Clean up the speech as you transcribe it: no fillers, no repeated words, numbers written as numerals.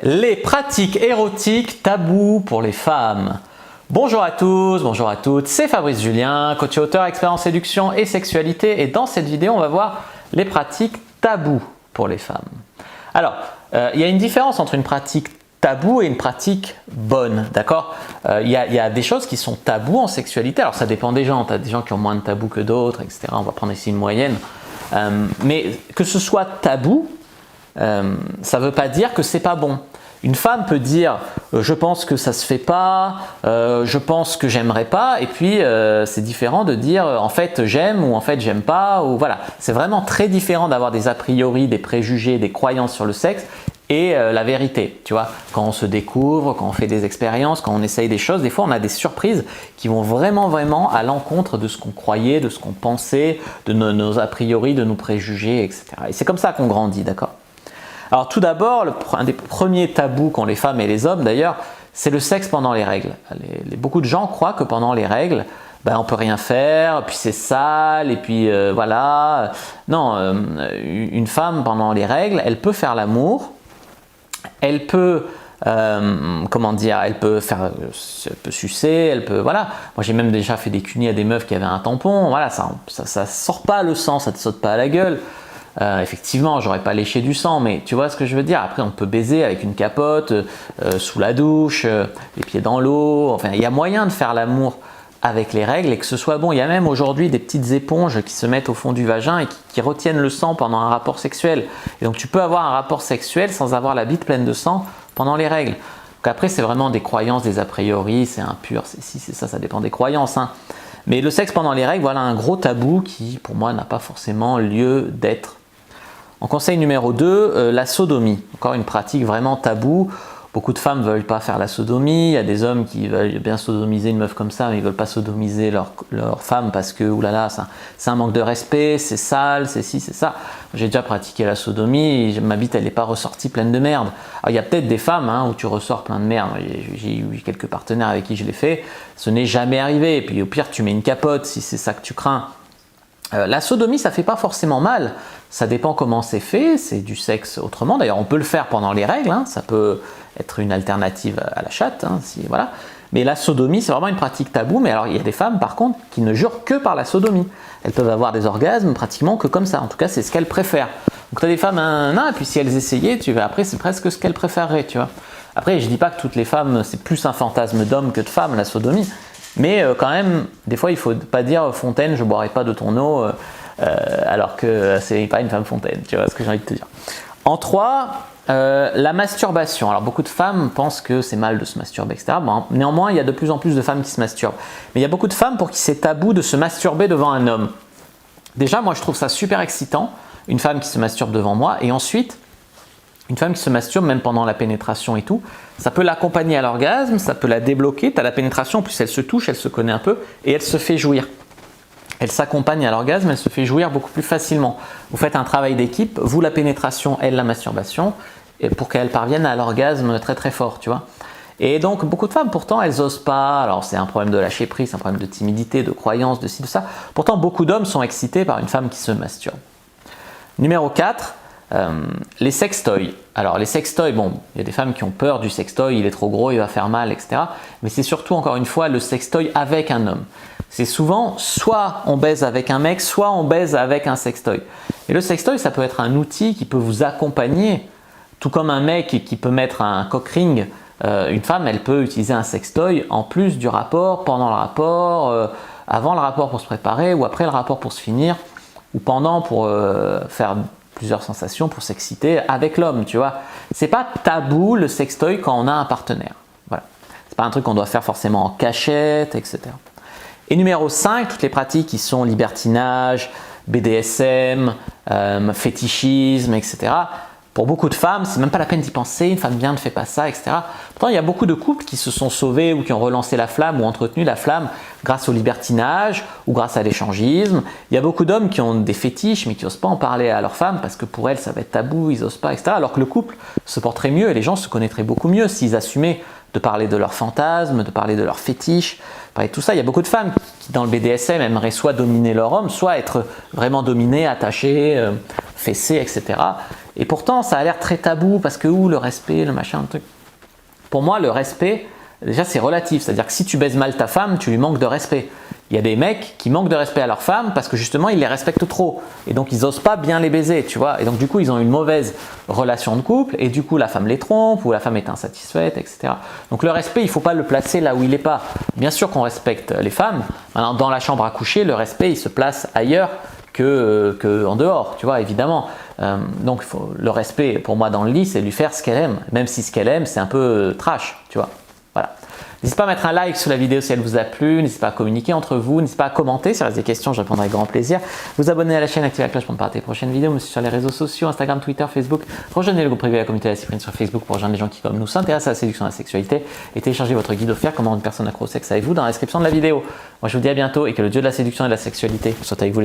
Les pratiques érotiques tabous pour les femmes. Bonjour à tous, bonjour à toutes, c'est Fabrice Julien, coach et auteur expert en séduction et sexualité, et dans cette vidéo on va voir les pratiques tabous pour les femmes. Alors, il y a une différence entre une pratique taboue et une pratique bonne, d'accord? Il y a des choses qui sont tabous en sexualité, alors ça dépend des gens, tu as des gens qui ont moins de tabous que d'autres, etc. On va prendre ici une moyenne, mais que ce soit tabou, ça ne veut pas dire que c'est pas bon. Une femme peut dire je pense que ça se fait pas, je pense que j'aimerais pas, et puis c'est différent de dire en fait j'aime ou en fait j'aime pas, ou voilà. C'est vraiment très différent d'avoir des a priori, des préjugés, des croyances sur le sexe et la vérité. Tu vois, quand on se découvre, quand on fait des expériences, quand on essaye des choses, des fois on a des surprises qui vont vraiment à l'encontre de ce qu'on croyait, de ce qu'on pensait, de nos a priori, de nos préjugés, etc. Et c'est comme ça qu'on grandit, d'accord? Alors tout d'abord, un des premiers tabous qu'ont les femmes et les hommes d'ailleurs, c'est le sexe pendant les règles. Beaucoup de gens croient que pendant les règles, on ne peut rien faire, puis c'est sale, et puis voilà. Non, une femme pendant les règles, elle peut faire l'amour, elle peut, elle peut sucer, elle peut, voilà. Moi j'ai même déjà fait des cunis à des meufs qui avaient un tampon, voilà, ça sort pas le sang, ça te saute pas à la gueule. Effectivement, j'aurais pas léché du sang, mais tu vois ce que je veux dire. Après, on peut baiser avec une capote, sous la douche, les pieds dans l'eau. Enfin, il y a moyen de faire l'amour avec les règles et que ce soit bon. Il y a même aujourd'hui des petites éponges qui se mettent au fond du vagin et qui retiennent le sang pendant un rapport sexuel. Et donc, tu peux avoir un rapport sexuel sans avoir la bite pleine de sang pendant les règles. Donc après, c'est vraiment des croyances, des a priori, c'est impur, c'est ci, c'est ça dépend des croyances, hein. Mais le sexe pendant les règles, voilà un gros tabou qui, pour moi, n'a pas forcément lieu d'être. En conseil numéro 2, la sodomie. Encore une pratique vraiment taboue. Beaucoup de femmes ne veulent pas faire la sodomie. Il y a des hommes qui veulent bien sodomiser une meuf comme ça, mais ils ne veulent pas sodomiser leur femme parce que, oulala, c'est un manque de respect, c'est sale, c'est ci, c'est ça. J'ai déjà pratiqué la sodomie, et ma bite elle n'est pas ressortie pleine de merde. Alors il y a peut-être des femmes où tu ressors plein de merde. J'ai eu quelques partenaires avec qui je l'ai fait. Ce n'est jamais arrivé. Et puis au pire, tu mets une capote si c'est ça que tu crains. La sodomie, ça ne fait pas forcément mal, ça dépend comment c'est fait, c'est du sexe autrement. D'ailleurs, on peut le faire pendant les règles, ça peut être une alternative à la chatte, voilà. Mais la sodomie, c'est vraiment une pratique taboue. Mais alors, il y a des femmes, par contre, qui ne jurent que par la sodomie. Elles peuvent avoir des orgasmes pratiquement que comme ça. En tout cas, c'est ce qu'elles préfèrent. Donc, tu as des femmes, et puis si elles essayaient, après, c'est presque ce qu'elles préféreraient, tu vois. Après, je ne dis pas que toutes les femmes, c'est plus un fantasme d'homme que de femme, la sodomie. Mais quand même, des fois, il ne faut pas dire « Fontaine, je ne boirai pas de ton eau alors que ce n'est pas une femme fontaine », tu vois ce que j'ai envie de te dire. En 3, la masturbation. Alors, beaucoup de femmes pensent que c'est mal de se masturber, etc. Bon, néanmoins, il y a de plus en plus de femmes qui se masturbent. Mais il y a beaucoup de femmes pour qui c'est tabou de se masturber devant un homme. Déjà, moi, je trouve ça super excitant, une femme qui se masturbe devant moi. Et ensuite, une femme qui se masturbe, même pendant la pénétration et tout, ça peut l'accompagner à l'orgasme, ça peut la débloquer. Tu as la pénétration, en plus elle se touche, elle se connaît un peu et elle se fait jouir. Elle s'accompagne à l'orgasme, elle se fait jouir beaucoup plus facilement. Vous faites un travail d'équipe, vous la pénétration, elle la masturbation, et pour qu'elle parvienne à l'orgasme très fort, tu vois. Et donc beaucoup de femmes, pourtant, elles n'osent pas. Alors c'est un problème de lâcher prise, c'est un problème de timidité, de croyance, de ci, de ça. Pourtant, beaucoup d'hommes sont excités par une femme qui se masturbe. Numéro 4. Les sextoys. Alors les sextoys, bon, il y a des femmes qui ont peur du sextoy, il est trop gros, il va faire mal, etc. Mais c'est surtout, encore une fois, le sextoy avec un homme. C'est souvent, soit on baise avec un mec, soit on baise avec un sextoy. Et le sextoy, ça peut être un outil qui peut vous accompagner, tout comme un mec qui peut mettre un cock ring. Une femme, elle peut utiliser un sextoy en plus du rapport, pendant le rapport, avant le rapport pour se préparer, ou après le rapport pour se finir, ou pendant pour faire plusieurs sensations pour s'exciter avec l'homme, tu vois. C'est pas tabou le sextoy quand on a un partenaire. Voilà. C'est pas un truc qu'on doit faire forcément en cachette, etc. Et numéro 5, toutes les pratiques qui sont libertinage, BDSM, fétichisme, etc. Pour beaucoup de femmes, c'est même pas la peine d'y penser, une femme bien ne fait pas ça, etc. Pourtant, il y a beaucoup de couples qui se sont sauvés ou qui ont relancé la flamme ou entretenu la flamme grâce au libertinage ou grâce à l'échangisme. Il y a beaucoup d'hommes qui ont des fétiches mais qui n'osent pas en parler à leur femme parce que pour elles, ça va être tabou, ils n'osent pas, etc. Alors que le couple se porterait mieux et les gens se connaîtraient beaucoup mieux s'ils assumaient de parler de leurs fantasmes, de parler de leurs fétiches, parler de tout ça. Il y a beaucoup de femmes qui, dans le BDSM, aimeraient soit dominer leur homme, soit être vraiment dominées, attachées, fessées, etc. Et pourtant, ça a l'air très tabou parce que le respect, le machin, le truc. Pour moi, le respect, déjà, c'est relatif. C'est-à-dire que si tu baises mal ta femme, tu lui manques de respect. Il y a des mecs qui manquent de respect à leur femme parce que justement, ils les respectent trop. Et donc, ils n'osent pas bien les baiser, tu vois. Et donc, du coup, ils ont une mauvaise relation de couple et du coup, la femme les trompe ou la femme est insatisfaite, etc. Donc, le respect, il ne faut pas le placer là où il n'est pas. Bien sûr qu'on respecte les femmes. Maintenant, dans la chambre à coucher, le respect, il se place ailleurs que en dehors, tu vois, évidemment. Donc, le respect, pour moi, dans le lit, c'est lui faire ce qu'elle aime. Même si ce qu'elle aime, c'est un peu trash, tu vois. Voilà. N'hésitez pas à mettre un like sous la vidéo si elle vous a plu, n'hésitez pas à communiquer entre vous, n'hésitez pas à commenter, si vous avez des questions, je répondrai avec grand plaisir. Vous abonner à la chaîne, activer la cloche pour ne pas rater les prochaines vidéos, me suivre sur les réseaux sociaux, Instagram, Twitter, Facebook. Rejoignez le groupe privé de la communauté de la Cyprine sur Facebook pour rejoindre les gens qui, comme nous, s'intéressent à la séduction et à la sexualité et téléchargez votre guide offert Comment une personne accro au sexe avec vous dans la description de la vidéo. Moi, je vous dis à bientôt et que le dieu de la séduction et de la sexualité soit avec vous.